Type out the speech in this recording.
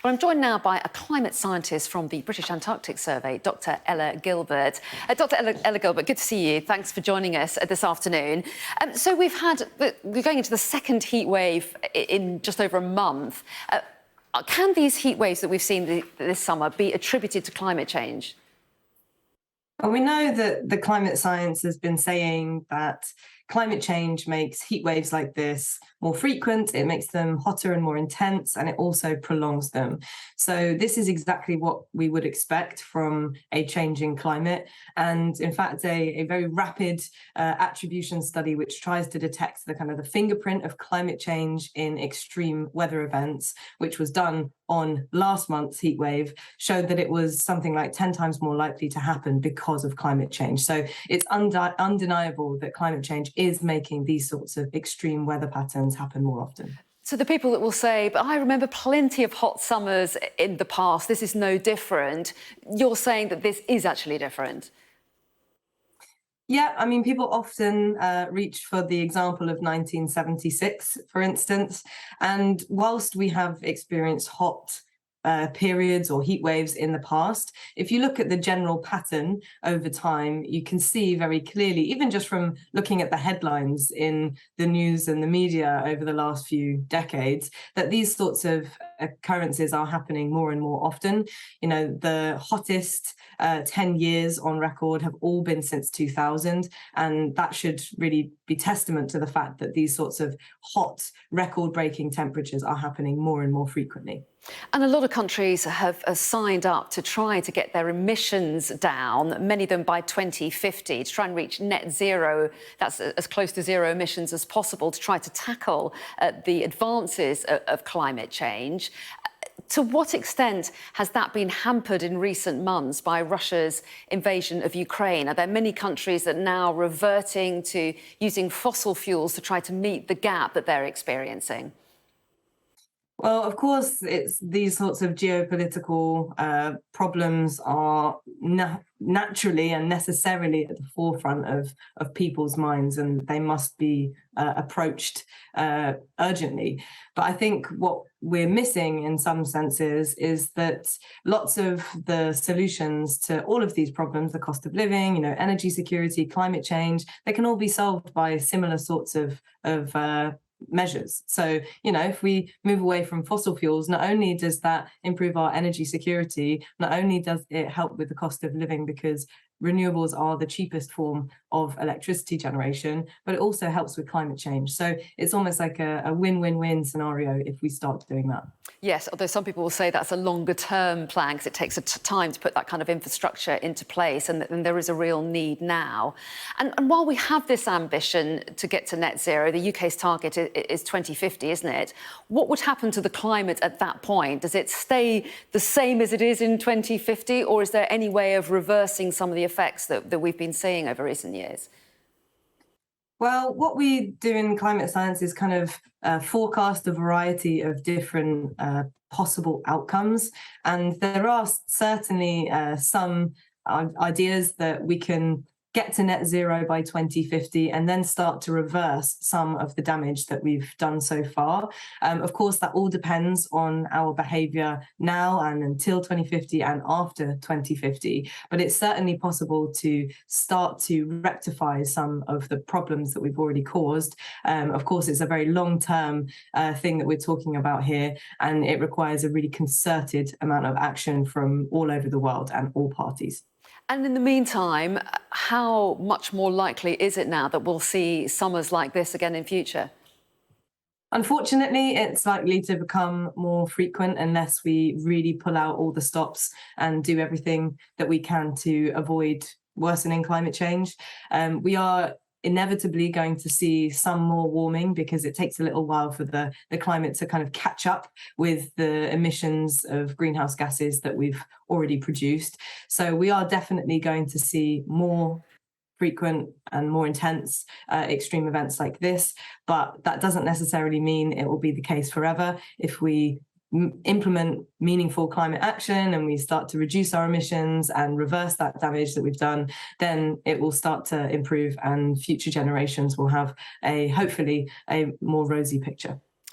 Well, I'm joined now by a climate scientist from the British Antarctic Survey, Dr. Ella Gilbert. Dr. Ella Gilbert, good to see you. Thanks for joining us this afternoon. So we're going into the second heat wave in just over a month. Can these heat waves that we've seen this summer be attributed to climate change? Well, we know that the climate science has been saying that climate change makes heat waves like this more frequent, it makes them hotter and more intense, and it also prolongs them. So this is exactly what we would expect from a changing climate. And in fact, a very rapid attribution study, which tries to detect the fingerprint of climate change in extreme weather events, which was done on last month's heat wave, showed that it was something like 10 times more likely to happen because of climate change. So it's undeniable that climate change is making these sorts of extreme weather patterns happen more often. So the people that will say, but I remember plenty of hot summers in the past, this is no different, you're saying that this is actually different? Yeah, I mean, people often reach for the example of 1976, for instance. And whilst we have experienced hot periods or heat waves in the past, if you look at the general pattern over time, you can see very clearly, even just from looking at the headlines in the news and the media over the last few decades, that these sorts of occurrences are happening more and more often. You know, the hottest 10 years on record have all been since 2000, and that should really be testament to the fact that these sorts of hot, record-breaking temperatures are happening more and more frequently. And a lot of countries have signed up to try to get their emissions down, many of them by 2050, to try and reach net zero, that's as close to zero emissions as possible, to try to tackle the advances of climate change. To what extent has that been hampered in recent months by Russia's invasion of Ukraine? Are there many countries that are now reverting to using fossil fuels to try to meet the gap that they're experiencing? Well, of course, it's these sorts of geopolitical problems are naturally and necessarily at the forefront of people's minds, and they must be approached urgently. But I think what we're missing in some senses is that lots of the solutions to all of these problems, the cost of living, energy security, climate change, they can all be solved by similar sorts of measures. So, if we move away from fossil fuels, not only does that improve our energy security, not only does it help with the cost of living because renewables are the cheapest form of electricity generation, but it also helps with climate change. So it's almost like a win-win-win scenario if we start doing that. Yes, although some people will say that's a longer term plan because it takes time to put that kind of infrastructure into place, and there is a real need now. And while we have this ambition to get to net zero, the UK's target is 2050, isn't it? What would happen to the climate at that point? Does it stay the same as it is in 2050, or is there any way of reversing some of the effects that we've been seeing over recent years? Well, what we do in climate science is forecast a variety of different possible outcomes. And there are certainly some ideas that we can get to net zero by 2050 and then start to reverse some of the damage that we've done so far. Of course, that all depends on our behaviour now and until 2050 and after 2050. But it's certainly possible to start to rectify some of the problems that we've already caused. Of course, it's a very long-term thing that we're talking about here, and it requires a really concerted amount of action from all over the world and all parties. And in the meantime, how much more likely is it now that we'll see summers like this again in future? Unfortunately, it's likely to become more frequent unless we really pull out all the stops and do everything that we can to avoid worsening climate change. We are inevitably going to see some more warming because it takes a little while for the climate to catch up with the emissions of greenhouse gases that we've already produced. So we are definitely going to see more frequent and more intense extreme events like this, but that doesn't necessarily mean it will be the case forever. If we implement meaningful climate action and we start to reduce our emissions and reverse that damage that we've done, then it will start to improve and future generations will have hopefully a more rosy picture.